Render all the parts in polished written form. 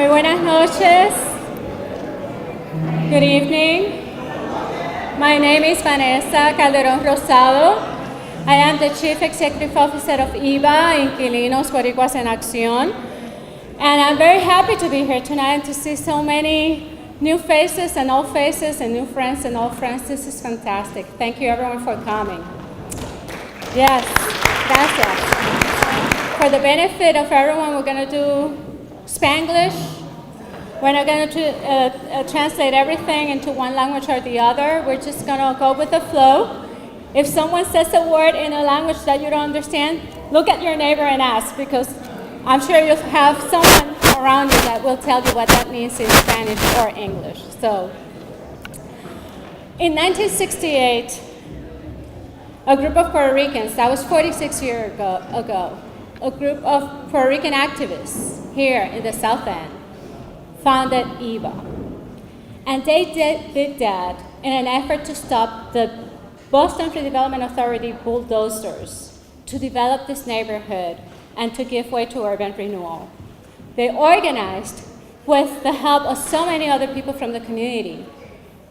Muy buenas noches. Good evening. My name is Vanessa Calderón Rosado. I am the Chief Executive Officer of IBA, Inquilinos, Boricuas, and Acción. And I'm very happy to be here tonight and to see so many new faces and old faces and new friends and old friends. This is fantastic. Thank you everyone for coming. Yes, gracias. For the benefit of everyone, we're going to do Spanglish. We're not going to translate everything into one language or the other. We're just going to go with the flow. If someone says a word in a language that you don't understand, look at your neighbor and ask, because I'm sure you'll have someone around you that will tell you what that means in Spanish or English. So, in 1968, a group of Puerto Ricans, that was 46 years ago, a group of Puerto Rican activists here in the South End founded IBA. And they did that in an effort to stop the Boston Redevelopment Authority bulldozers to develop this neighborhood and to give way to urban renewal. They organized with the help of so many other people from the community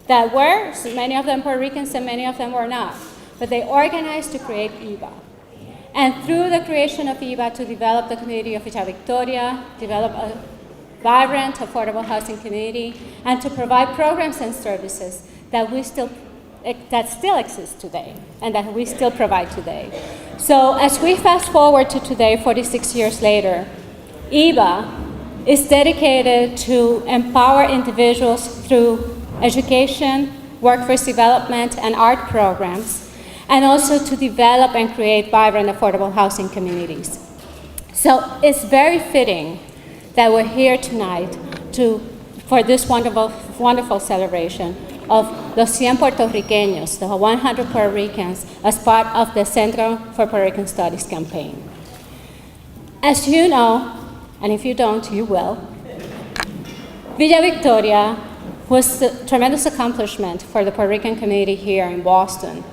that were, so many of them Puerto Ricans and many of them were not, but they organized to create IBA. And through the creation of IBA to develop the community of Villa Victoria, develop a vibrant, affordable housing community, and to provide programs and services that still exist today and that we still provide today. So as we fast forward to today, 46 years later, IBA is dedicated to empower individuals through education, workforce development, and art programs, and also to develop and create vibrant, affordable housing communities. So it's very fitting that we're here tonight for this wonderful celebration of los 100 Puertorriqueños, the 100 Puerto Ricans, as part of the Centro for Puerto Rican Studies campaign. As you know, and if you don't, you will, Villa Victoria was a tremendous accomplishment for the Puerto Rican community here in Boston.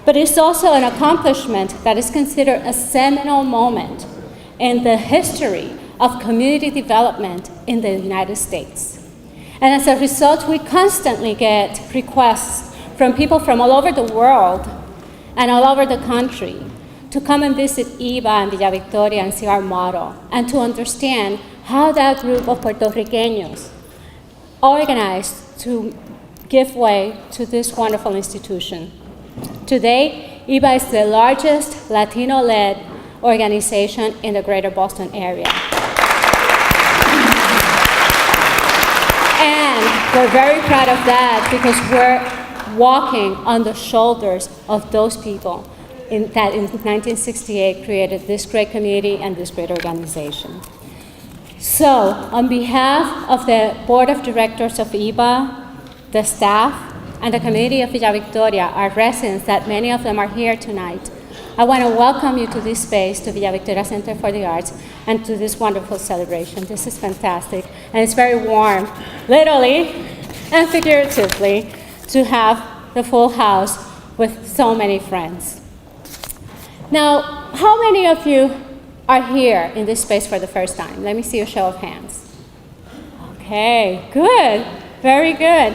But it's also an accomplishment that is considered a seminal moment in the history of community development in the United States. And as a result, we constantly get requests from people from all over the world and all over the country to come and visit IBA and Villa Victoria and see our model, and to understand how that group of Puerto Ricanos organized to give way to this wonderful institution. Today, IBA is the largest Latino-led organization in the greater Boston area. And we're very proud of that because we're walking on the shoulders of those people that in 1968 created this great community and this great organization. So, on behalf of the Board of Directors of IBA, the staff, and the community of Villa Victoria, our residents, that many of them are here tonight, I want to welcome you to this space, to Villa Victoria Center for the Arts, and to this wonderful celebration. This is fantastic, and it's very warm, literally and figuratively, to have the full house with so many friends. Now, how many of you are here in this space for the first time? Let me see a show of hands. Okay, good, very good.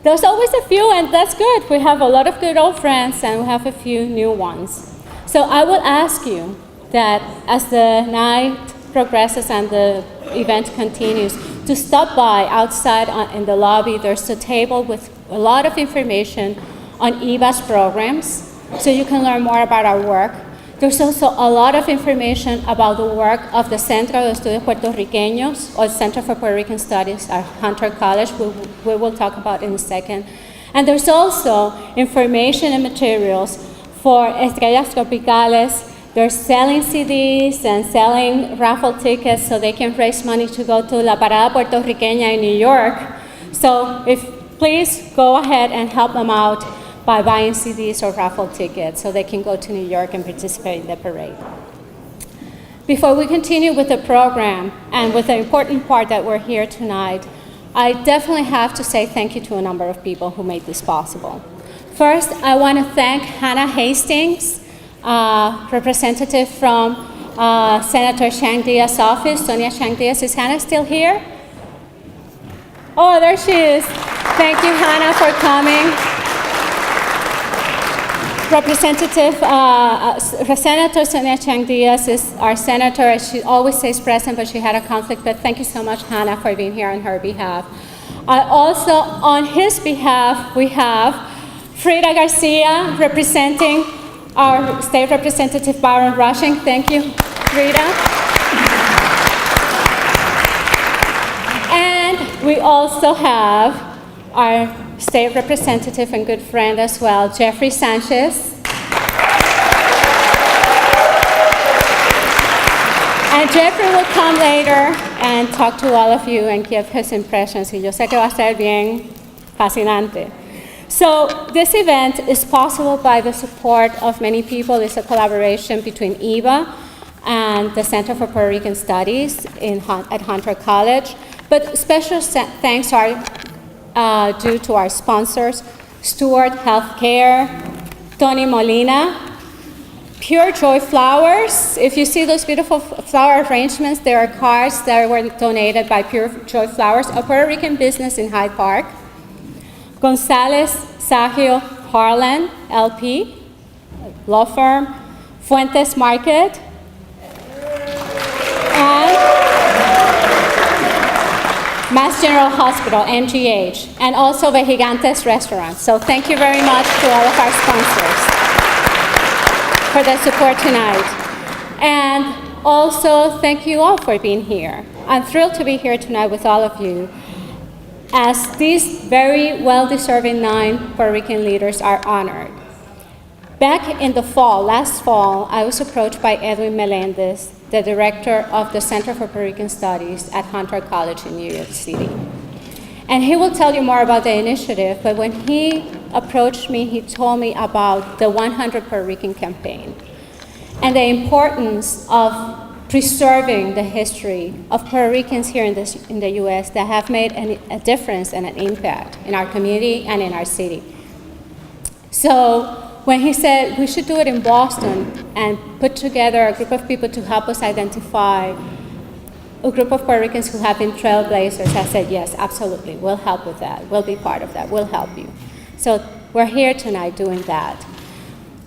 There's always a few, and that's good. We have a lot of good old friends, and we have a few new ones. So I will ask you that as the night progresses and the event continues, to stop by outside in the lobby. There's a table with a lot of information on IBA's programs, so you can learn more about our work. There's also a lot of information about the work of the Centro de Estudios Puertorriqueños, or Center for Puerto Rican Studies at Hunter College, we will talk about in a second. And there's also information and materials for Estrellas Tropicales. They're selling CDs and selling raffle tickets so they can raise money to go to La Parada Puertorriqueña in New York. So please go ahead and help them out by buying CDs or raffle tickets so they can go to New York and participate in the parade. Before we continue with the program and with the important part that we're here tonight, I definitely have to say thank you to a number of people who made this possible. First, I want to thank Hannah Hastings, representative from Senator Chang Diaz's office. Sonia Chang Diaz, is Hannah still here? Oh, there she is. Thank you, Hannah, for coming. Senator Sonia Chang Diaz is our senator. She always stays present, but she had a conflict. But thank you so much, Hannah, for being here on her behalf. Also, on his behalf, we have Frida Garcia representing our State Representative Byron Rushing. Thank you, Frida. And we also have our State Representative and good friend as well, Jeffrey Sanchez. And Jeffrey will come later and talk to all of you and give his impressions. Y yo sé que va a ser bien fascinante. So this event is possible by the support of many people. It's a collaboration between EVA and the Center for Puerto Rican Studies at Hunter College. But special thanks are due to our sponsors, Stewart Healthcare, Tony Molina, Pure Joy Flowers. If you see those beautiful flower arrangements, there are cards that were donated by Pure Joy Flowers, a Puerto Rican business in Hyde Park. González Sagio Harlan, LP, law firm, Fuentes Market, and Mass General Hospital, MGH, and also the Gigantes Restaurant. So thank you very much to all of our sponsors for the support tonight. And also thank you all for being here. I'm thrilled to be here tonight with all of you, as these very well-deserving 9 Puerto Rican leaders are honored. Back in the fall, last fall, I was approached by Edwin Melendez, the director of the Center for Puerto Rican Studies at Hunter College in New York City. And he will tell you more about the initiative, but when he approached me, he told me about the 100 Puerto Rican campaign and the importance of preserving the history of Puerto Ricans here in the US that have made a difference and an impact in our community and in our city. So when he said we should do it in Boston and put together a group of people to help us identify a group of Puerto Ricans who have been trailblazers, I said, yes, absolutely, we'll help with that. We'll be part of that, we'll help you. So we're here tonight doing that.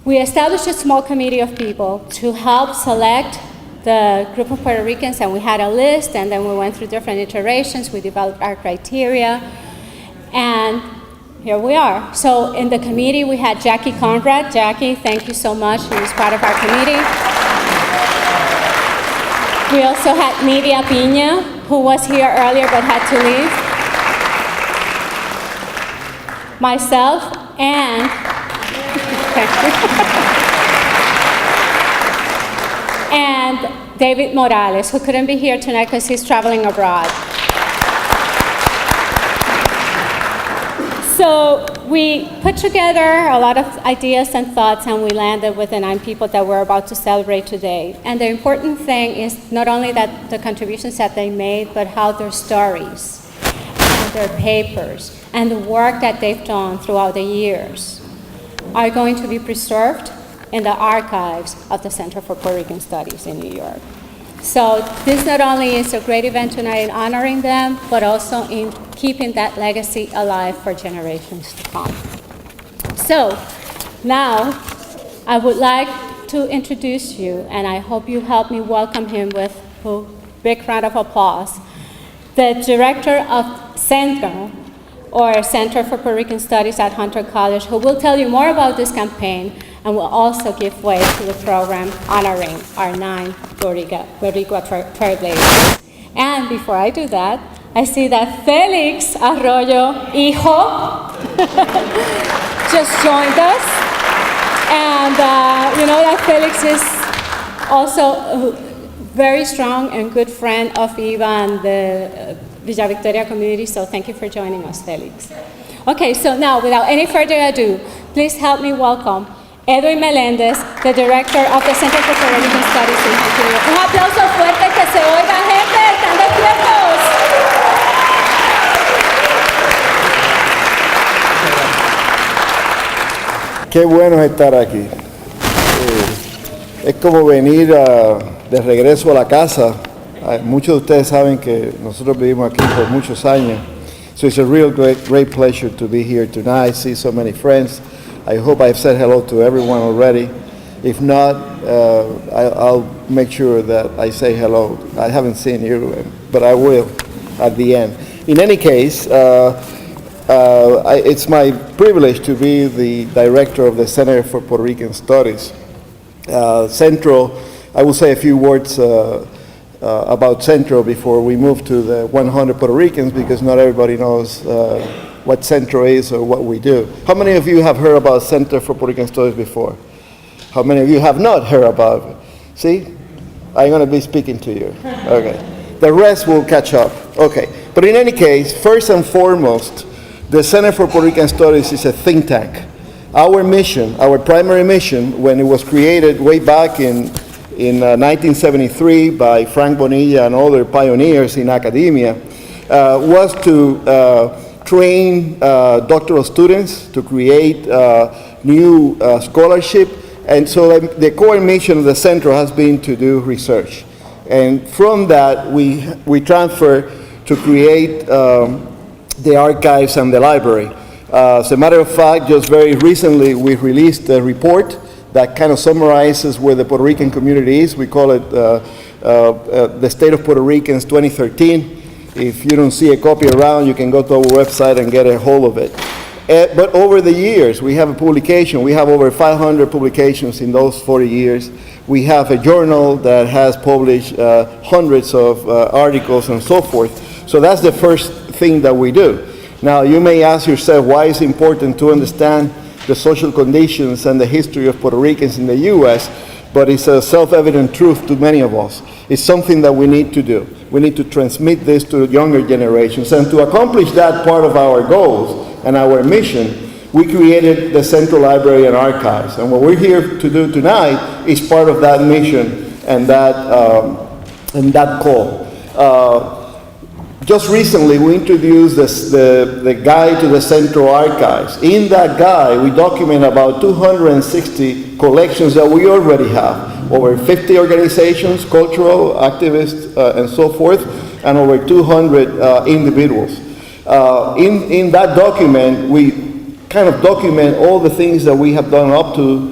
We established a small committee of people to help select the group of Puerto Ricans, and we had a list, and then we went through different iterations. We developed our criteria, and here we are. So in the committee, we had Jackie Conrad. Jackie, thank you so much. She was part of our committee. We also had Nidia Pina, who was here earlier but had to leave. Myself, and and David Morales, who couldn't be here tonight because he's traveling abroad. So we put together a lot of ideas and thoughts, and we landed with the 9 people that we're about to celebrate today. And the important thing is not only that the contributions that they made, but how their stories and their papers and the work that they've done throughout the years are going to be preserved in the archives of the Center for Puerto Rican Studies in New York. So this not only is a great event tonight in honoring them, but also in keeping that legacy alive for generations to come. So now I would like to introduce you, and I hope you help me welcome him with a big round of applause, the director of Centro, or Center for Puerto Rican Studies at Hunter College, who will tell you more about this campaign and will also give way to the program honoring our 9 Boricua trailblazers. And before I do that, I see that Félix Arroyo, hijo, just joined us. And you know that Félix is also a very strong and good friend of Eva and the Villa Victoria community, so thank you for joining us, Félix. Okay, so now, without any further ado, please help me welcome Edwin Melendez, the director of the Center for Puerto Rican Studies in Inquilinos. Un aplauso fuerte que se oiga, gente, están despiertos. Qué bueno es estar aquí. Es como venir de regreso a la casa. Muchos de ustedes saben que nosotros vivimos aquí por muchos años So it's a real great pleasure to be here tonight. I see so many friends. I hope I've said hello to everyone already. If not, I'll make sure that I say hello. I haven't seen you, but I will at the end. In any case, it's my privilege to be the director of the Center for Puerto Rican Studies. Centro, I will say a few words about Centro before we move to the 100 Puerto Ricans, because not everybody knows what Centro is or what we do. How many of you have heard about Center for Puerto Rican Studies before? How many of you have not heard about it? See, I'm going to be speaking to you. Okay. The rest will catch up. Okay. But in any case, first and foremost, the Center for Puerto Rican Studies is a think tank. Our mission, our primary mission, when it was created way back in 1973 by Frank Bonilla and other pioneers in academia, was to train doctoral students, to create new scholarship. And so the core mission of the Centro has been to do research. And from that, we transfer to create the archives and the library. As a matter of fact, just very recently, we released a report that kind of summarizes where the Puerto Rican community is. We call it the State of Puerto Ricans 2013. If you don't see a copy around, you can go to our website and get a hold of it. But over the years, we have a publication. We have over 500 publications in those 40 years. We have a journal that has published hundreds of articles and so forth. So that's the first thing that we do. Now, you may ask yourself, why is it important to understand the social conditions and the history of Puerto Ricans in the U.S., but it's a self-evident truth to many of us. It's something that we need to do. We need to transmit this to younger generations. And to accomplish that part of our goals and our mission, we created the Central Library and Archives. And what we're here to do tonight is part of that mission and that call. Just recently, we introduced the guide to the Central Archives. In that guide, we document about 260 collections that we already have. Over 50 organizations, cultural, activists, and so forth, and over 200 individuals. In that document, we kind of document all the things that we have done up to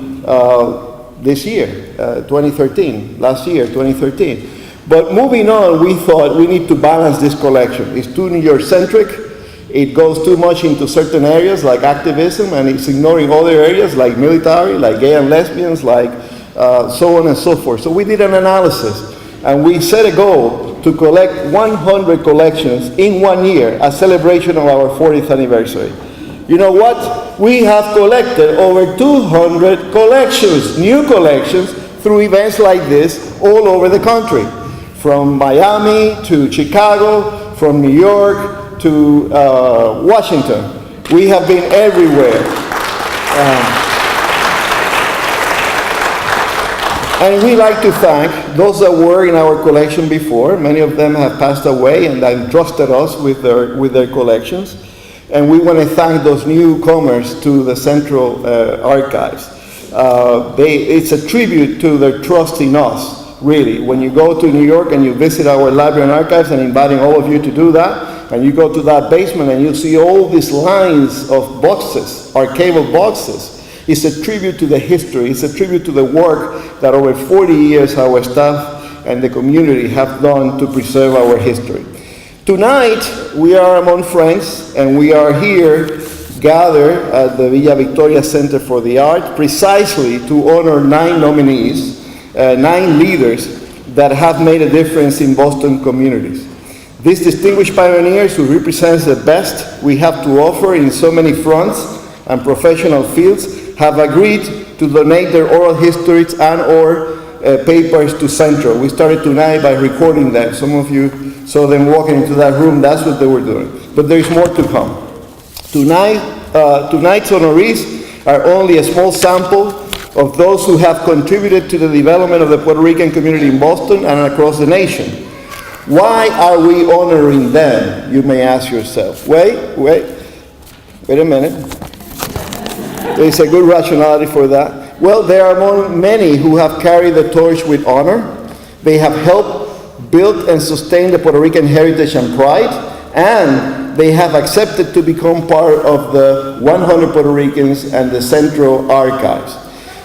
this year, 2013, last year, 2013. But moving on, we thought we need to balance this collection. It's too New York-centric. It goes too much into certain areas like activism, and it's ignoring other areas like military, like gay and lesbians, like so on and so forth. So we did an analysis, and we set a goal to collect 100 collections in 1 year, a celebration of our 40th anniversary. You know what? We have collected over 200 collections, new collections, through events like this all over the country. From Miami to Chicago, from New York to Washington. We have been everywhere. And we like to thank those that were in our collection before. Many of them have passed away and entrusted us with their collections. And we want to thank those newcomers to the Central Archives. It's a tribute to their trust in us. Really, when you go to New York and you visit our library and archives, and inviting all of you to do that, and you go to that basement and you see all these lines of boxes, archival boxes, it's a tribute to the history, it's a tribute to the work that over 40 years our staff and the community have done to preserve our history. Tonight, we are among friends, and we are here gathered at the Villa Victoria Center for the Arts precisely to honor 9 nominees, 9 leaders that have made a difference in Boston communities. These distinguished pioneers who represent the best we have to offer in so many fronts and professional fields have agreed to donate their oral histories and or papers to Centro. We started tonight by recording them. Some of you saw them walking into that room. That's what they were doing. But there is more to come. Tonight's honorees are only a small sample of those who have contributed to the development of the Puerto Rican community in Boston and across the nation. Why are we honoring them, you may ask yourself. Wait a minute. There's a good rationality for that. Well, there are among many who have carried the torch with honor. They have helped build and sustain the Puerto Rican heritage and pride, and they have accepted to become part of the 100 Puerto Ricans and the Centro archives.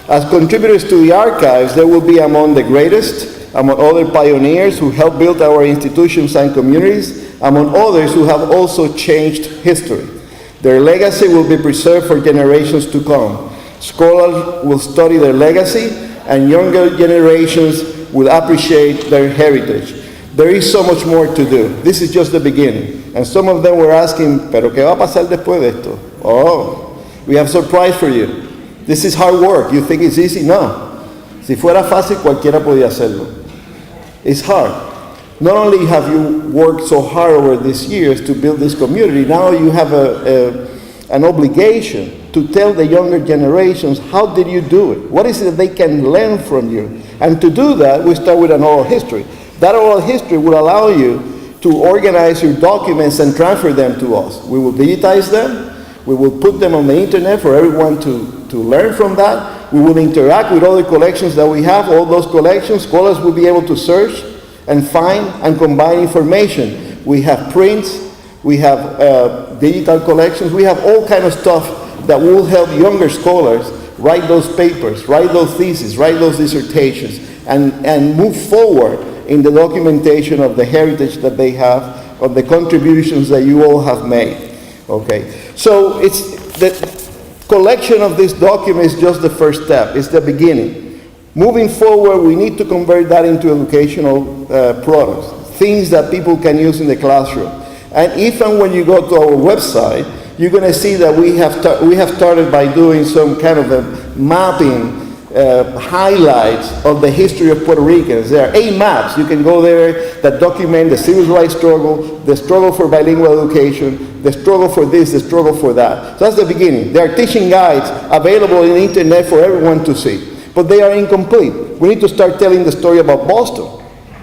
As contributors to the archives, they will be among the greatest, among other pioneers who helped build our institutions and communities, among others who have also changed history. Their legacy will be preserved for generations to come. Scholars will study their legacy, and younger generations will appreciate their heritage. There is so much more to do. This is just the beginning. And some of them were asking, ¿pero qué va a pasar después de esto? Oh, we have a surprise for you. This is hard work. You think it's easy? No. Si fuera fácil, cualquiera podía hacerlo. It's hard. Not only have you worked so hard over these years to build this community, now you have an obligation to tell the younger generations, how did you do it? What is it that they can learn from you? And to do that, we start with an oral history. That oral history will allow you to organize your documents and transfer them to us. We will digitize them. We will put them on the internet for everyone to learn from that. We will interact with other collections that we have. All those collections, scholars will be able to search and find and combine information. We have prints, we have digital collections, we have all kind of stuff that will help younger scholars write those papers, write those theses, write those dissertations, and move forward in the documentation of the heritage that they have, of the contributions that you all have made. Okay, so it's the collection of this document is just the first step, it's the beginning. Moving forward, we need to convert that into educational products, things that people can use in the classroom. And even when you go to our website, you're going to see that we have started by doing some kind of a mapping, highlights of the history of Puerto Ricans. There are 8 maps. You can go there that document the civil rights struggle, the struggle for bilingual education, the struggle for this, the struggle for that. So that's the beginning. There are teaching guides available on the internet for everyone to see, but they are incomplete. We need to start telling the story about Boston.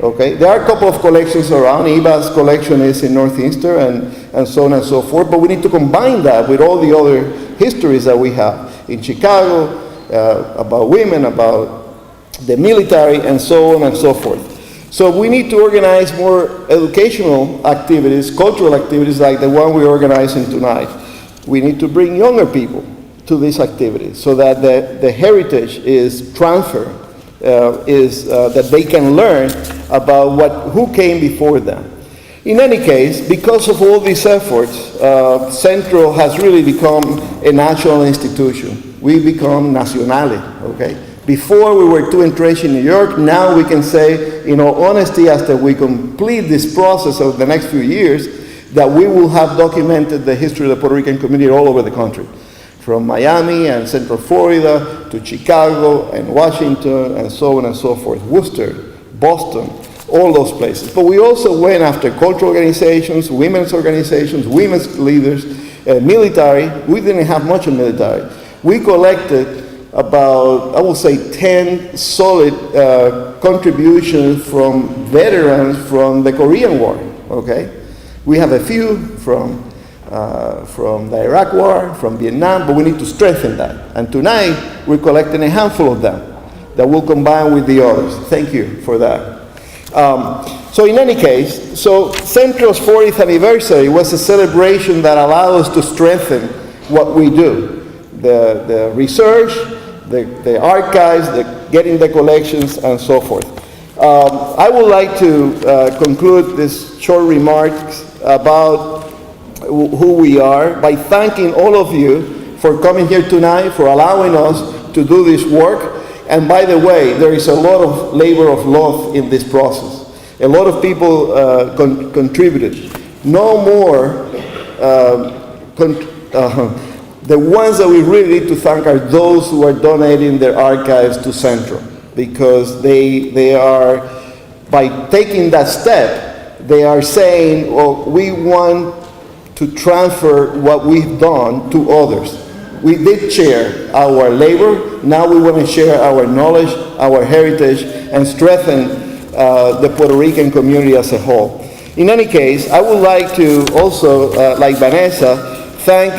Okay, there are a couple of collections around. Eva's collection is in Northeastern and so on and so forth, but we need to combine that with all the other histories that we have in Chicago, about women, about the military, and so on and so forth. So we need to organize more educational activities, cultural activities like the one we're organizing tonight. We need to bring younger people to these activities so that the heritage is transferred, that they can learn about who came before them. In any case, because of all these efforts, Centro has really become a national institution. We become nacionales, okay? Before we were too entrenched in New York, now we can say, in all honesty, after we complete this process over the next few years, that we will have documented the history of the Puerto Rican community all over the country. From Miami and Central Florida to Chicago and Washington and so on and so forth, Worcester, Boston, all those places. But we also went after cultural organizations, women's leaders, military. We didn't have much of military. We collected about, I would say, 10 solid contributions from veterans from the Korean War, okay? We have a few from the Iraq War, from Vietnam, but we need to strengthen that. And tonight, we're collecting a handful of them that will combine with the others. Thank you for that. So in any case, so Centro's 40th anniversary was a celebration that allowed us to strengthen what we do. The research, the archives, getting the collections, and so forth. I would like to conclude this short remarks about who we are by thanking all of you for coming here tonight, for allowing us to do this work. And by the way, there is a lot of labor of love in this process. A lot of people contributed. No more, the ones that we really need to thank are those who are donating their archives to Centro, because they are, by taking that step, they are saying, well, we want to transfer what we've done to others. We did share our labor, now we want to share our knowledge, our heritage, and strengthen the Puerto Rican community as a whole. In any case, I would like to also, like Vanessa, thank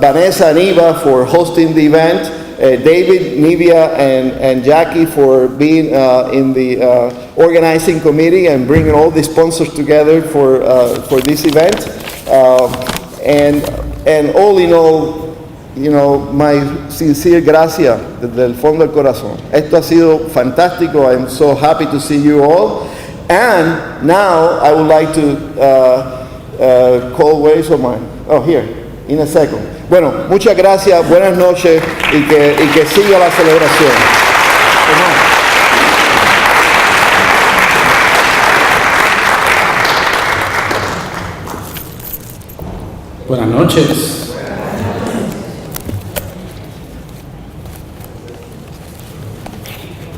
Vanessa and Eva for hosting the event, David, Nivea, and Jackie for being in the organizing committee and bringing all the sponsors together for this event. And all in all, you know, my sincere gracias desde el fondo del corazón. Esto ha sido fantástico. I'm so happy to see you all. And now I would like to call ways of mine. Oh, here, in a second. Bueno, muchas gracias, buenas noches y que siga la celebración. Buenas noches.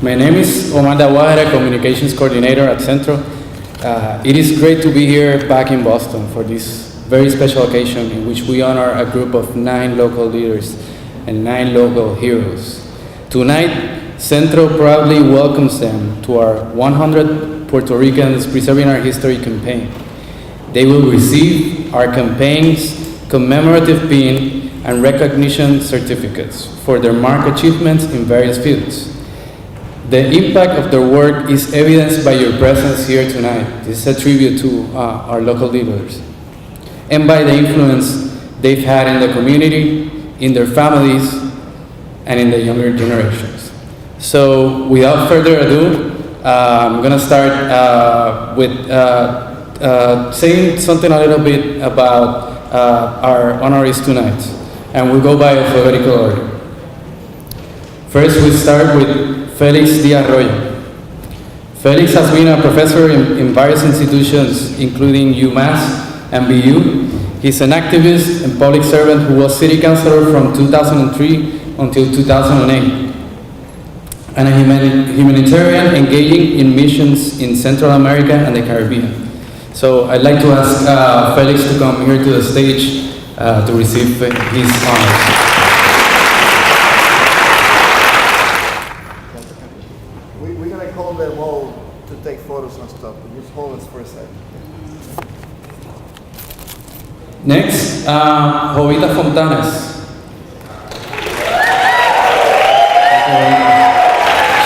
My name is Omar Dawahara, Communications Coordinator at Centro. It is great to be here back in Boston for this very special occasion in which we honor a group of 9 local leaders and 9 local heroes. Tonight, Centro proudly welcomes them to our 100 Puerto Ricans Preserving Our History campaign. They will receive our campaign's commemorative pin and recognition certificates for their marked achievements in various fields. The impact of their work is evidenced by your presence here tonight. This is a tribute to our local leaders, and by the influence they've had in the community, in their families, and in the younger generations. So without further ado, I'm gonna start with saying something a little bit about our honorees tonight, and we'll go by alphabetical order. First, we start with Félix D. Arroyo. Félix has been a professor in various institutions, including UMass and BU. He's an activist and public servant who was city councilor from 2003 until 2008, and a humanitarian engaging in missions in Central America and the Caribbean. So I'd like to ask Félix to come here to the stage to receive his honors. We're going to call them all to take photos and stuff, but just hold us for a second. Next, Jovita Fontanez.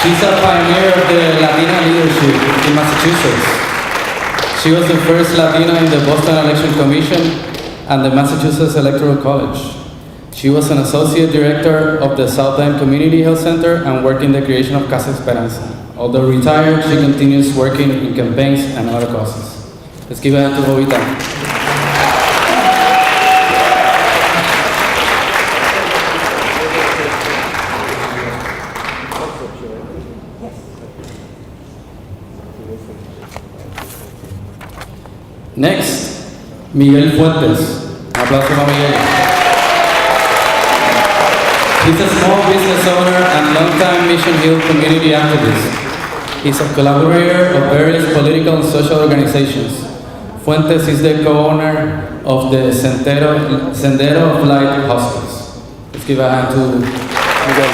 She's a pioneer of the Latina leadership in Massachusetts. She was the first Latina in the Boston Election Commission and the Massachusetts Electoral College. She was an associate director of the South End Community Health Center and worked in the creation of Casa Esperanza. Although retired, she continues working in campaigns and other causes. Let's give a hand to Jovita. Next, Miguel Fuentes. Aplauso para Miguel. He's a small business owner and longtime Mission Hill community activist. He's a collaborator of various political and social organizations. Fuentes is the co-owner of the Sendero of Light Hospice. Let's give a hand to Miguel.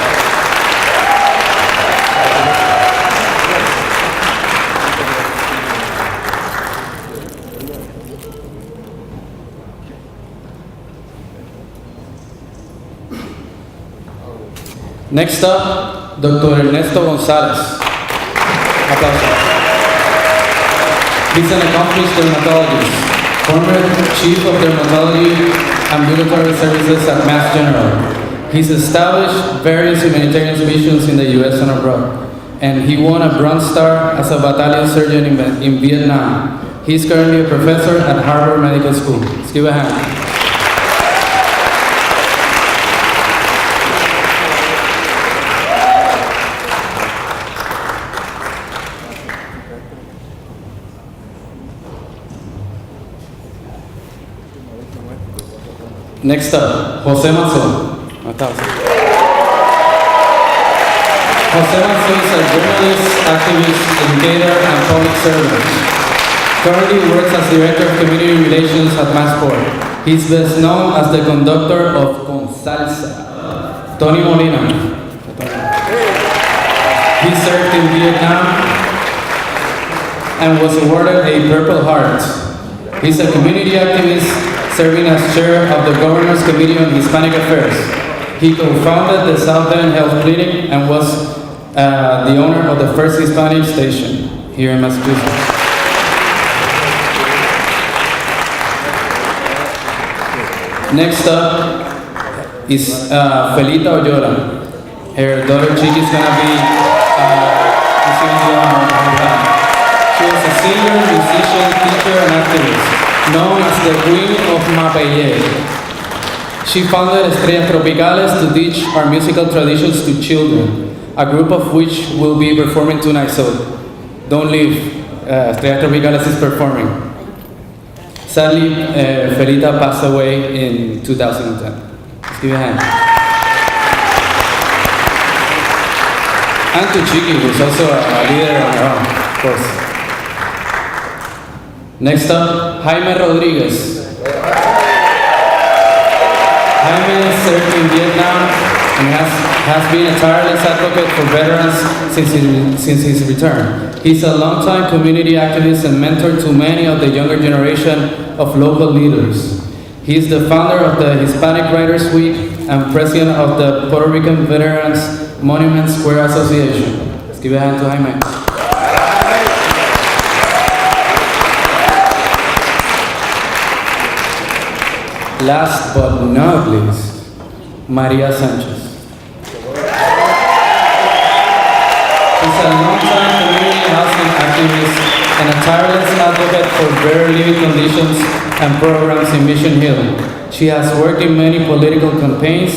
Next up, Dr. Ernesto González. Aplausos. He's an accomplished dermatologist, former chief of dermatology ambulatory services at Mass General. He's established various humanitarian missions in the US and abroad, and he won a Bronze Star as a battalion surgeon in Vietnam. He's currently a professor at Harvard Medical School. Let's give a hand. Next up, José Massó. José Massó is a journalist, activist, educator, and public servant. Currently works as Director of Community Relations at Massport. He's best known as the conductor of Con Salsa, Tony Molina. He served in Vietnam and was awarded a Purple Heart. He's a community activist, serving as chair of the Governor's Committee on Hispanic Affairs. He co-founded the South End Health Clinic and was the owner of the first Hispanic station here in Massachusetts. Next up is Felita Oyola. Her daughter Chiqui is gonna be receiving the honor of her dad. She was a singer, musician, teacher, and activist, known as the Queen of Mapelle. She founded Estrellas Tropicales to teach our musical traditions to children, a group of which will be performing tonight, so don't leave. Estrellas Tropicales is performing. Sadly, Felita passed away in 2010. Let's give you a hand. And to Chiqui, who's also a leader on her own, of course. Next up, Jaime Rodríguez. Jaime served in Vietnam and has been a tireless advocate for veterans since his return. He's a longtime community activist and mentor to many of the younger generation of local leaders. He is the founder of the Hispanic Writers Week and president of the Puerto Rican Veterans Monument Square Association. Let's give a hand to Jaime. Last but not least, Maria Sanchez. She's a long-time community housing activist and a tireless advocate for better living conditions and programs in Mission Hill. She has worked in many political campaigns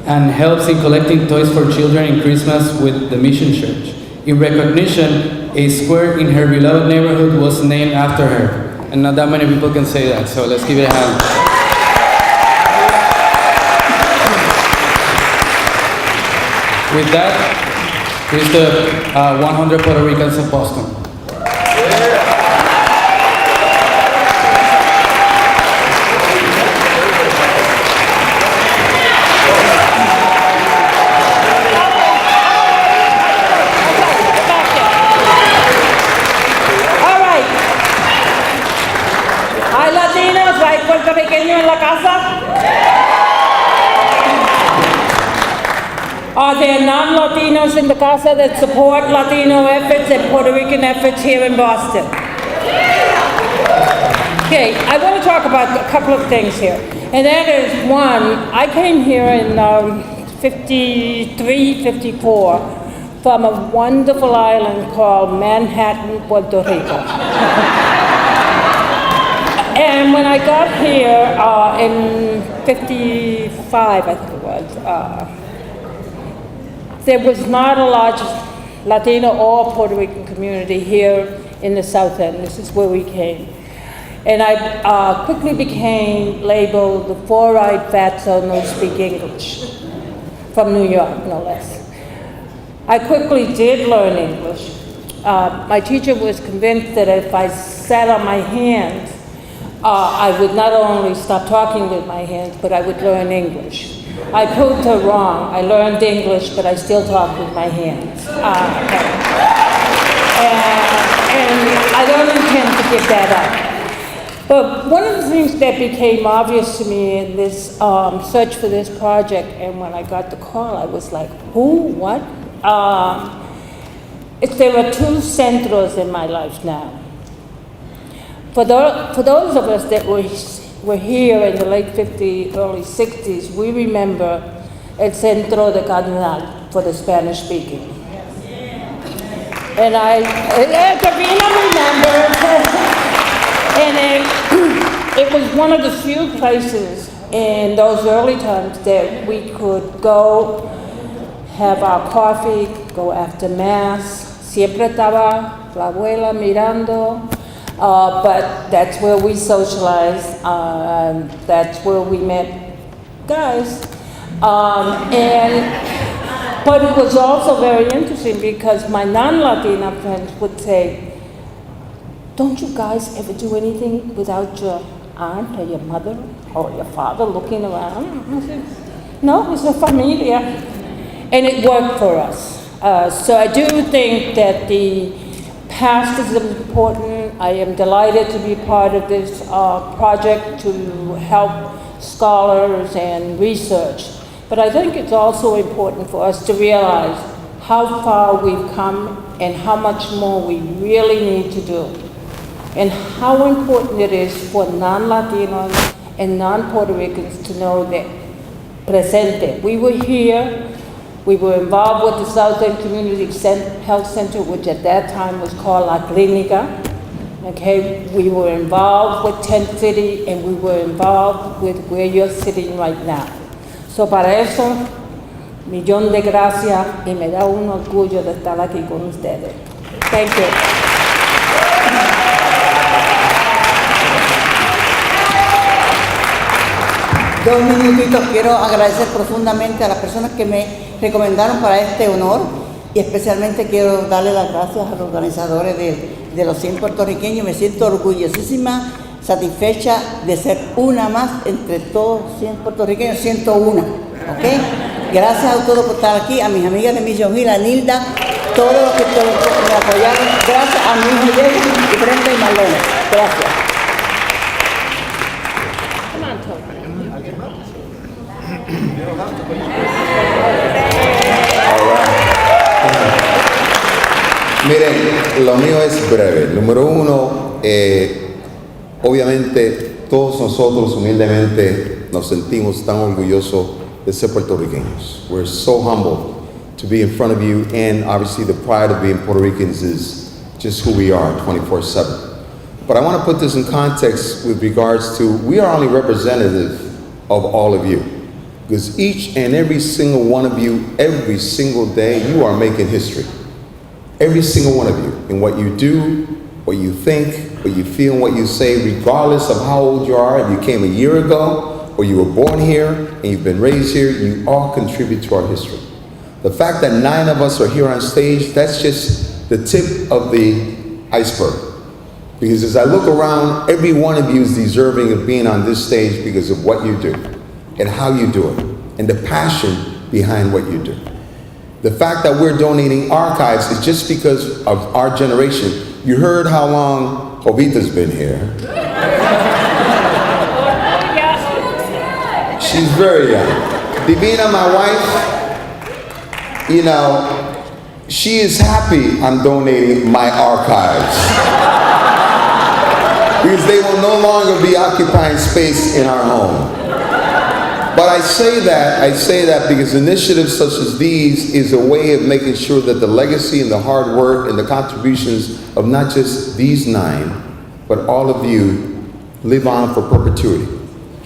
and helps in collecting toys for children in Christmas with the Mission Church. In recognition, a square in her beloved neighborhood was named after her. And not that many people can say that, so let's give it a hand. With that, here's the 100 Puerto Ricans of Boston. All right. ¿Hay latinos? ¿Hay puertorriqueños en la casa? Are there non-Latinos in the casa that support Latino efforts and Puerto Rican efforts here in Boston? Okay, I want to talk about a couple of things here. And that is, one, I came here in 53, 54 from a wonderful island called Manhattan, Puerto Rico. And when I got here in 55, I think it was, there was not a large Latino or Puerto Rican community here in the South End. This is where we came. And I quickly became labeled the four-eyed fatso no speak English, from New York, no less. I quickly did learn English. My teacher was convinced that if I sat on my hands, I would not only stop talking with my hands, but I would learn English. I proved her wrong. I learned English, but I still talk with my hands. And I don't intend to give that up. But one of the things that became obvious to me in this search for this project, and when I got the call, I was like, who, what? There were two centros in my life now. For those of us that were here in the late 50s, early 60s, we remember El Centro de Cardenal for the Spanish speaking. And Davina remembers. And it was one of the few places in those early times that we could go have our coffee, go after Mass. Siempre estaba la abuela mirando. But that's where we socialized, that's where we met guys. But it was also very interesting because my non-Latina friends would say, don't you guys ever do anything without your aunt or your mother or your father looking around? I said, no, it's a familia. And it worked for us. So I do think that the past is important. I am delighted to be part of this project to help scholars and research. But I think it's also important for us to realize how far we've come and how much more we really need to do. And how important it is for non-Latinos and non-Puerto Ricans to know that presente. We were here, we were involved with the Southern Community Health Center, which at that time was called La Clínica. Okay, we were involved with Tent City, and we were involved with where you're sitting right now. So para eso, millón de gracias, y me da un orgullo de estar aquí con ustedes. Thank you. 2 minutitos. Quiero agradecer profundamente a las personas que me recomendaron para este honor, y especialmente quiero darle las gracias a los organizadores de los 100 puertorriqueños. Me siento orgullosísima, satisfecha de ser una más entre todos 100 puertorriqueños, 101. ¿Okay? Gracias a todos por estar aquí, a mis amigas de Mission Hill, a Nilda, todos los que me apoyaron. Gracias a mi hijo Diego y Brenda y Marlene. Gracias. Miren, lo mío es breve. Número uno, obviamente todos nosotros humildemente nos sentimos tan orgullosos de ser puertorriqueños. We're so humbled to be in front of you, and obviously the pride of being Puerto Ricans is just who we are 24/7. But I want to put this in context with regards to, we are only representative of all of you. Because each and every single one of you, every single day, you are making history. Every single one of you, in what you do, what you think, what you feel, and what you say, regardless of how old you are, if you came a year ago, or you were born here, and you've been raised here, you all contribute to our history. The fact that 9 of us are here on stage, that's just the tip of the iceberg. Because as I look around, every one of you is deserving of being on this stage because of what you do, and how you do it, and the passion behind what you do. The fact that we're donating archives is just because of our generation. You heard how long Jovita's been here. She's very young. Divina, my wife, you know, she is happy I'm donating my archives. Because they will no longer be occupying space in our home. But I say that because initiatives such as these is a way of making sure that the legacy and the hard work and the contributions of not just these 9, but all of you live on for perpetuity.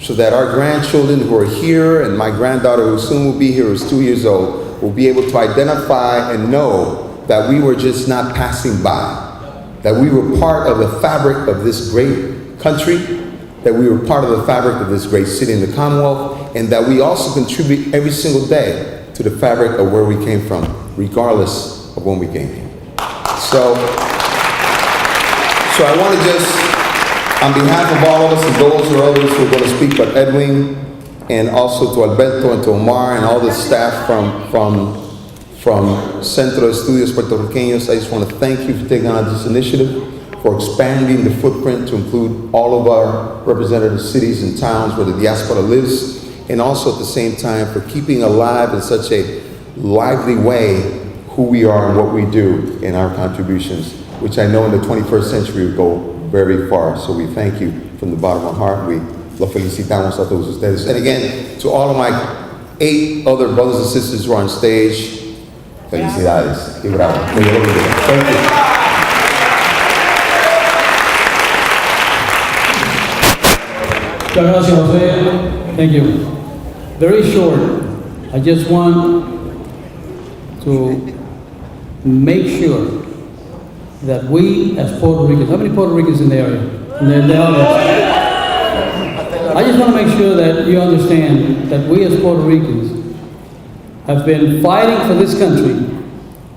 So that our grandchildren who are here, and my granddaughter who soon will be here, who's 2 years old, will be able to identify and know that we were just not passing by. That we were part of the fabric of this great country, that we were part of the fabric of this great city in the Commonwealth, and that we also contribute every single day to the fabric of where we came from, regardless of when we came here. So I want to just, on behalf of all of us, and those or others who are going to speak, but Edwin, and also to Alberto and to Omar and all the staff from Centro Estudios Puerto Ricanos, I just want to thank you for taking on this initiative, for expanding the footprint to include all of our representative cities and towns where the diaspora lives, and also at the same time for keeping alive in such a lively way who we are and what we do in our contributions, which I know in the 21st century will go very far. So we thank you from the bottom of our heart. We los felicitamos a todos ustedes. And again, to all of my 8 other brothers and sisters who are on stage, felicidades. Y bravo. Thank you. Gracias, Jose. Thank you. Very short. I just want to make sure that we as Puerto Ricans, how many Puerto Ricans in the area? In the audience? I just want to make sure that you understand that we as Puerto Ricans have been fighting for this country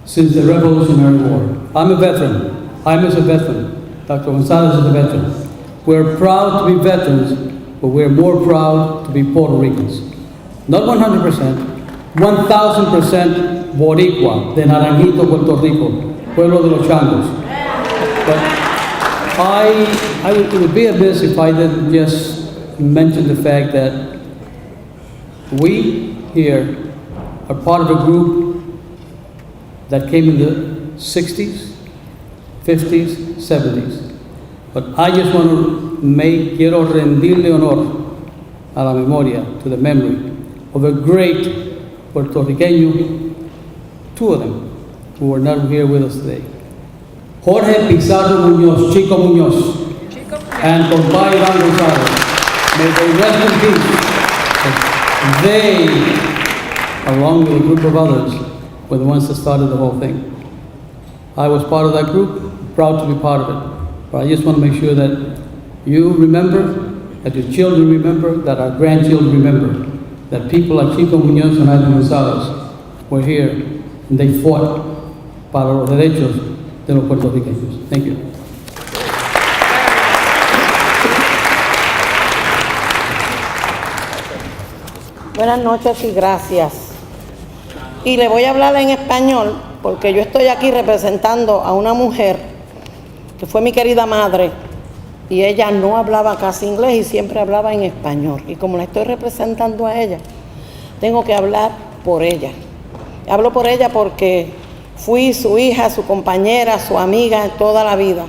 since the Revolutionary War. I'm a veteran. Jaime is a veteran. Dr. González is a veteran. We're proud to be veterans, but we're more proud to be Puerto Ricans. Not 100%, 1,000% Boricua, de Naranjito, Puerto Rico, pueblo de los changos. But it would be amiss if I didn't just mention the fact that we here are part of a group that came in the 60s, 50s, 70s. But I just want to quiero rendirle honor a la memoria, to the memory of a great puertorriqueño, two of them, who are not here with us today. Jorge Pizarro Muñoz, Chico Muñoz, and Compay Iván González. May they rest in peace. They, along with a group of others, were the ones that started the whole thing. I was part of that group, proud to be part of it. But I just want to make sure that you remember, that your children remember, that our grandchildren remember, that people like Chico Muñoz and Iván González were here and they fought para los derechos de los puertorriqueños. Thank you. Buenas noches y gracias. Y le voy a hablar en español porque yo estoy aquí representando a una mujer que fue mi querida madre y ella no hablaba casi inglés y siempre hablaba en español. Y como la estoy representando a ella, tengo que hablar por ella. Hablo por ella porque fui su hija, su compañera, su amiga toda la vida.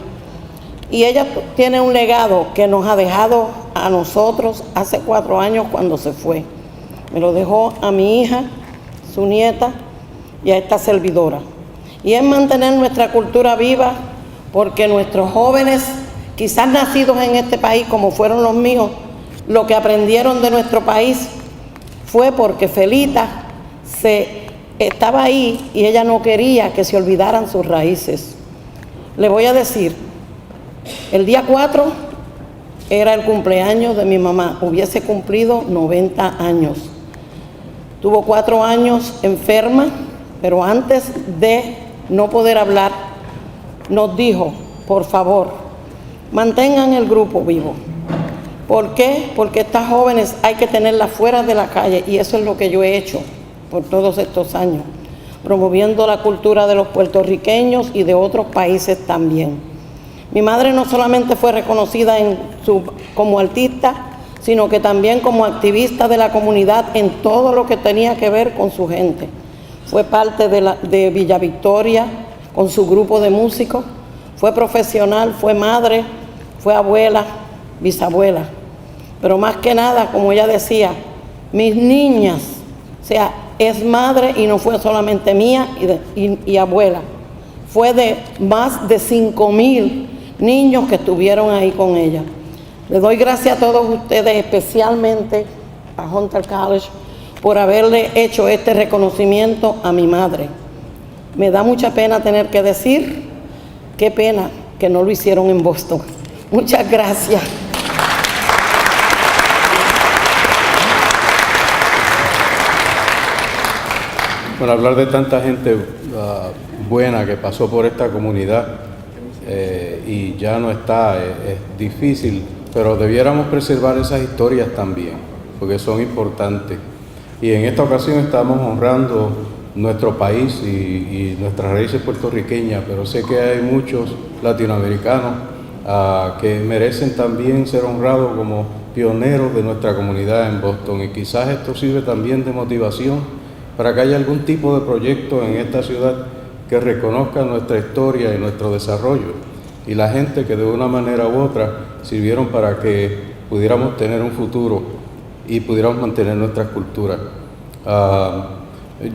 Y ella tiene un legado que nos ha dejado a nosotros hace 4 años cuando se fue. Me lo dejó a mi hija, su nieta y a esta servidora. Y es mantener nuestra cultura viva porque nuestros jóvenes, quizás nacidos en este país como fueron los míos, lo que aprendieron de nuestro país fue porque Felita estaba ahí y ella no quería que se olvidaran sus raíces. Le voy a decir, el día 4 era el cumpleaños de mi mamá, hubiese cumplido 90 años. Tuvo 4 años enferma, pero antes de no poder hablar, nos dijo, por favor, mantengan el grupo vivo. ¿Por qué? Porque estas jóvenes hay que tenerlas fuera de la calle y eso es lo que yo he hecho por todos estos años, promoviendo la cultura de los puertorriqueños y de otros países también. Mi madre no solamente fue reconocida como artista, sino que también como activista de la comunidad en todo lo que tenía que ver con su gente. Fue parte de Villa Victoria con su grupo de músicos, fue profesional, fue madre, fue abuela, bisabuela. Pero más que nada, como ella decía, mis niñas, o sea, es madre y no fue solamente mía y abuela. Fue de más de 5,000 niños que estuvieron ahí con ella. Le doy gracias a todos ustedes, especialmente a Hunter College, por haberle hecho este reconocimiento a mi madre. Me da mucha pena tener que decir, qué pena que no lo hicieron en Boston. Muchas gracias. Bueno, hablar de tanta gente buena que pasó por esta comunidad y ya no está, es difícil, pero debiéramos preservar esas historias también, porque son importantes. Y en esta ocasión estamos honrando nuestro país y nuestras raíces puertorriqueñas, pero sé que hay muchos latinoamericanos que merecen también ser honrados como pioneros de nuestra comunidad en Boston, y quizás esto sirve también de motivación para que haya algún tipo de proyecto en esta ciudad que reconozca nuestra historia y nuestro desarrollo y la gente que de una manera u otra sirvieron para que pudiéramos tener un futuro y pudiéramos mantener nuestras culturas.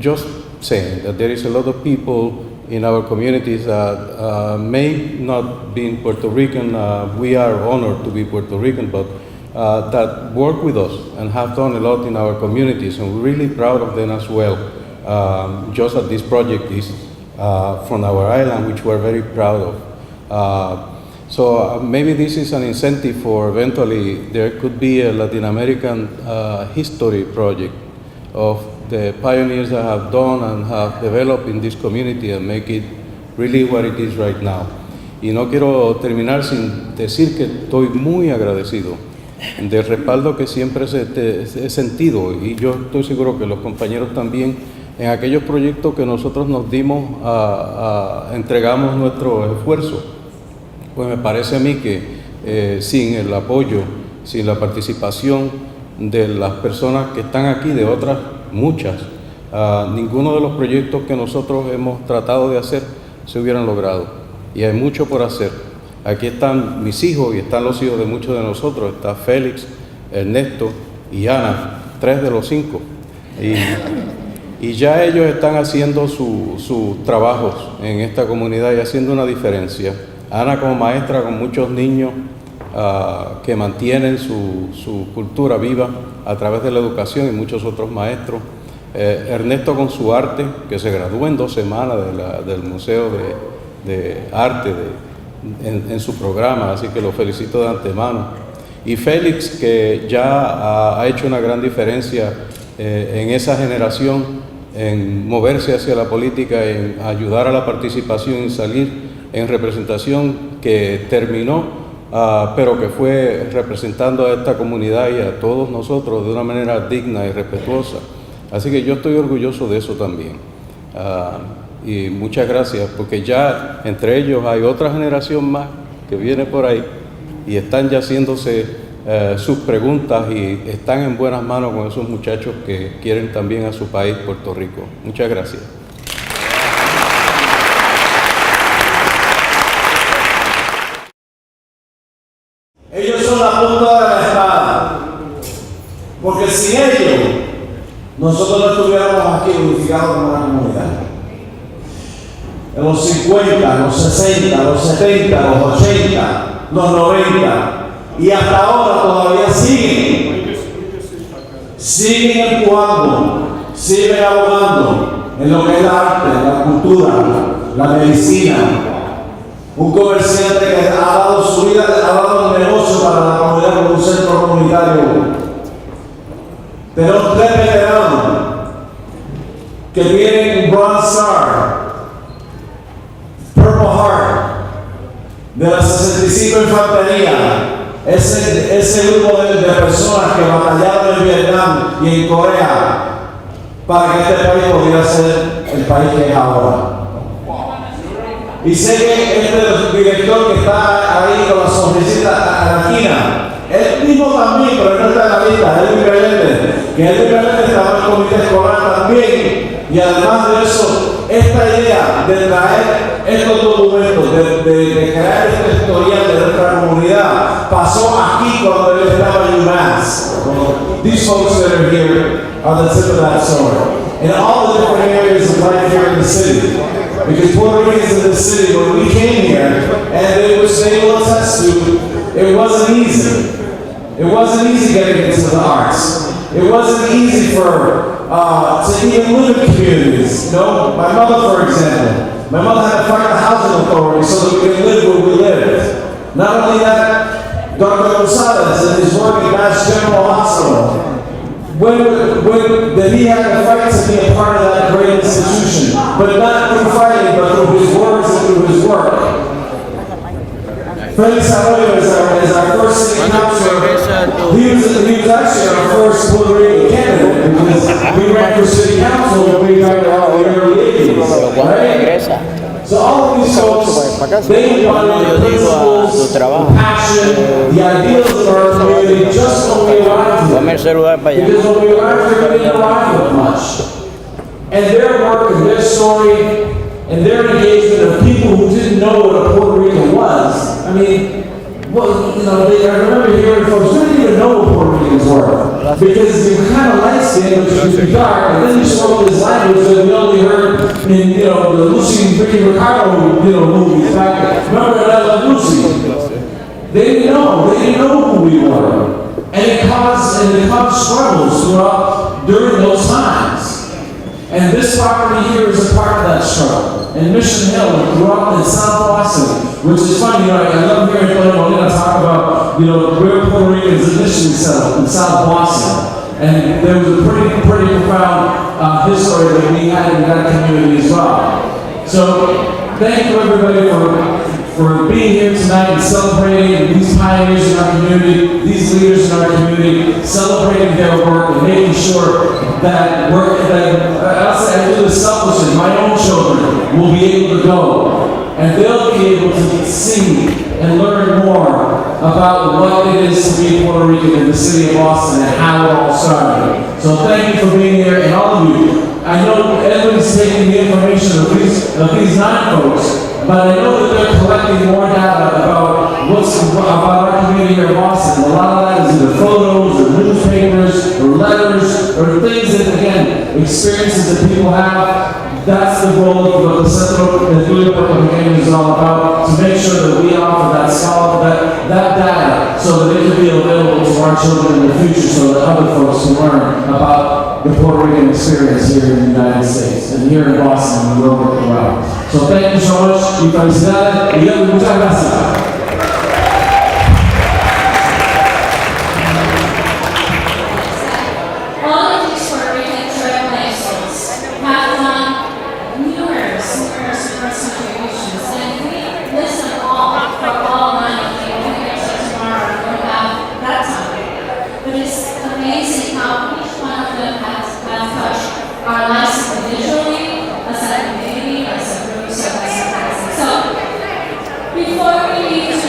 Just saying that there is a lot of people in our communities that may not be Puerto Rican. We are honored to be Puerto Rican, but that work with us and have done a lot in our communities, and we're really proud of them as well. Just as this project is from our island, which we're very proud of. So maybe this is an incentive for eventually there could be a Latin American history project of the pioneers that have done and have developed in this community and make it really what it is right now. Y no quiero terminar sin decir que estoy muy agradecido del respaldo que siempre he sentido, y yo estoy seguro que los compañeros también, en aquellos proyectos que nosotros nos dimos, entregamos nuestro esfuerzo. Pues me parece a mí que sin el apoyo, sin la participación de las personas que están aquí, de otras muchas, ninguno de los proyectos que nosotros hemos tratado de hacer se hubieran logrado. Y hay mucho por hacer. Aquí están mis hijos y están los hijos de muchos de nosotros. Está Félix, Ernesto, y Ana, 3 de los 5. Y ya ellos están haciendo su trabajo en esta comunidad y haciendo una diferencia. Ana como maestra con muchos niños que mantienen su cultura viva a través de la educación y muchos otros maestros. Ernesto con su arte, que se graduó en 2 semanas del Museo de Arte en su programa, así que lo felicito de antemano. Y Félix, que ya ha hecho una gran diferencia en esa generación, en moverse hacia la política, en ayudar a la participación y salir en representación, que terminó, pero que fue representando a esta comunidad y a todos nosotros de una manera digna y respetuosa. Así que yo estoy orgulloso de eso también. Y muchas gracias, porque ya entre ellos hay otra generación más que viene por ahí y están ya haciéndose sus preguntas y están en buenas manos con esos muchachos que quieren también a su país, Puerto Rico. Muchas gracias. Ellos son la punta de la espada, porque sin ellos nosotros no estuviéramos aquí unificados como una comunidad. En los 50, los 60, los 70, los 80, los 90 y hasta ahora todavía siguen empujando, siguen abogando en lo que es la arte, la cultura, la medicina. Un comerciante que ha dado su vida, ha dado el negocio para la comunidad con un centro comunitario. Tenemos 3 veteranos que tienen Bronze Star, Purple Heart, de la 65 Infantería, ese grupo de personas que batallaron en Vietnam y en Corea para que este país pudiera ser el país que es ahora. Y sé que este director que está ahí con la sonrisita a la esquina, él mismo también, pero no está en la lista, él estaba en el comité escolar también. Y además de eso, esta idea de traer estos documentos, de crear este historial de nuestra comunidad, pasó aquí cuando él estaba en UMass. These folks that are here are the tip of that sword. In all the different areas of life here in the city. Because Puerto Ricans in the city, when we came here, and they will attest to, it wasn't easy. It wasn't easy getting into the arts. It wasn't easy to even live in communities. You know, my mother, for example, my mother had to fight the housing authority so that we could live where we lived. Not only that, Dr. González and his work at Mass General Hospital, that he had to fight to be a part of that great institution, but not through fighting, but through his words and through his work. Felita Oyola is our first city councilor. He was actually our first Puerto Rican candidate because we ran for city council when we got out in the early 80s, right? So all of these folks, they embody the principles, the passion, the ideals of our community just when we arrived here. Because when we arrived here, we didn't arrive with much. And their work and their story and their engagement of people who didn't know what a Puerto Rican was. I mean, well, you know, I remember hearing folks who didn't even know what Puerto Ricans were. Because you were kind of light-skinned, but you were dark, and then you spoke this language that we only heard in, you know, the Lucy and Ricky Ricardo, you know, movies back then. Remember that I Love Lucy? They didn't know who we were. And it caused struggles during those times. And this property here is a part of that struggle. In Mission Hill, and grew up in South Boston, which is funny, you know, I love hearing Molina talk about, you know, where Puerto Ricans initially settled in South Boston. And there was a pretty profound history that we had in that community as well. So thank you everybody for being here tonight and celebrating these pioneers in our community, these leaders in our community, celebrating their work and making sure that I'll say I do this selfishly, my own children will be able to go and they'll be able to see and learn more about what it is to be Puerto Rican in the city of Boston and how it all started. So thank you for being here, and all of you. I know everybody's taking the information of these 9 folks, but I know that they're collecting more data about our community here in Boston. A lot of that is either photos or newspapers letters or things that, again, experiences that people have. That's the role of what the Centro de Puerto Rican is all about, to make sure that we offer that scholar, that data, so that it can be available to our children in the future, so that other folks can learn about the Puerto Rican experience here in the United States, and here in Boston, and Europe, around. So thank you so much, y felicidades, y muchas gracias. Our lives individually, as a community, as a group, so before we leave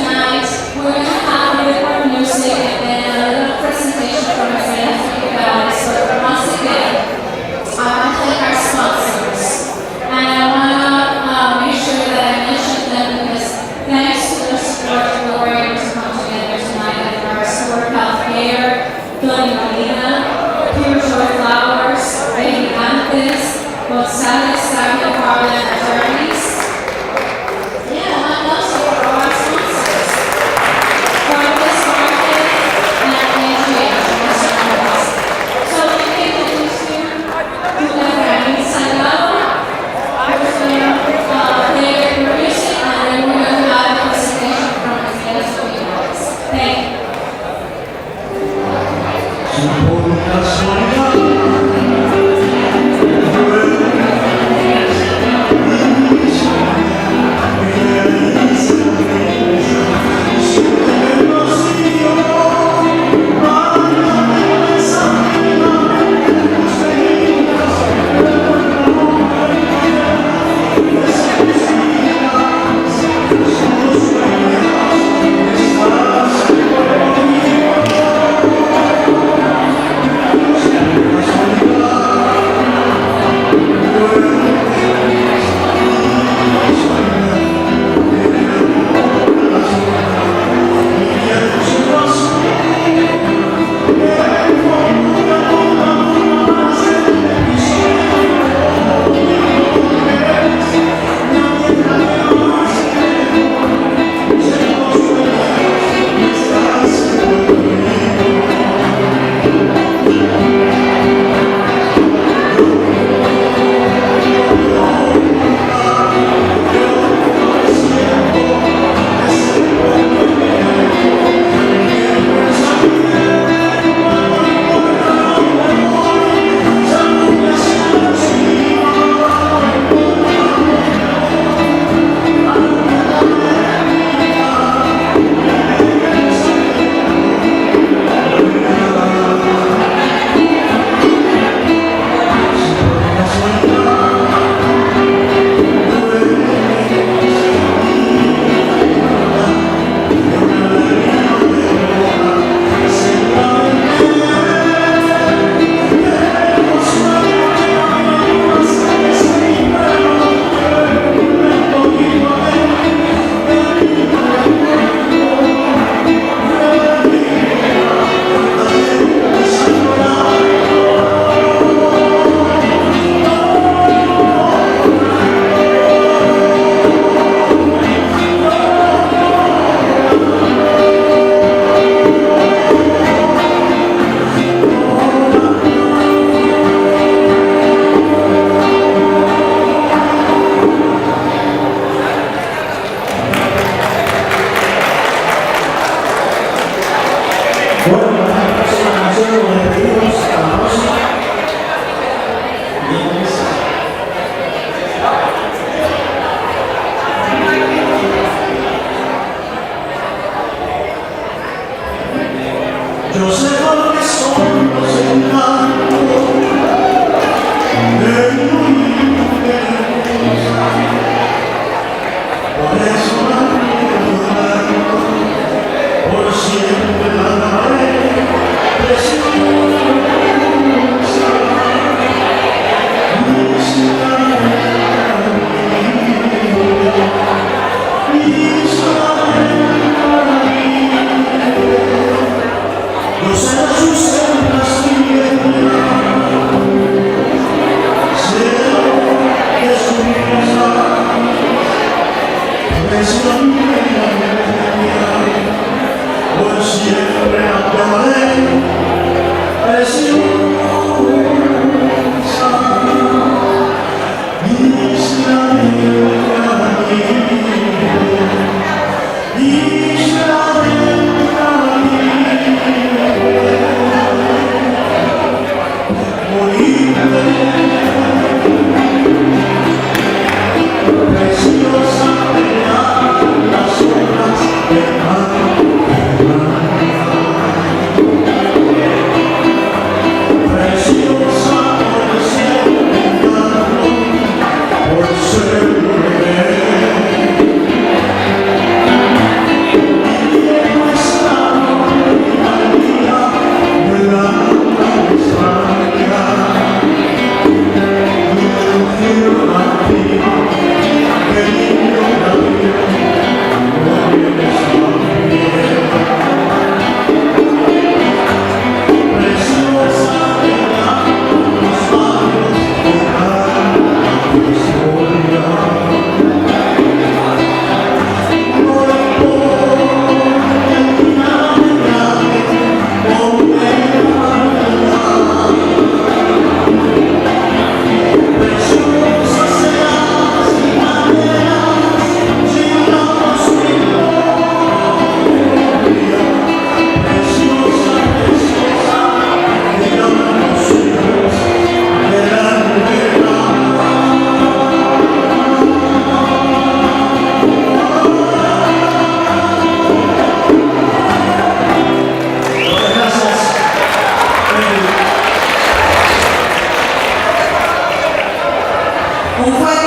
Un fuerte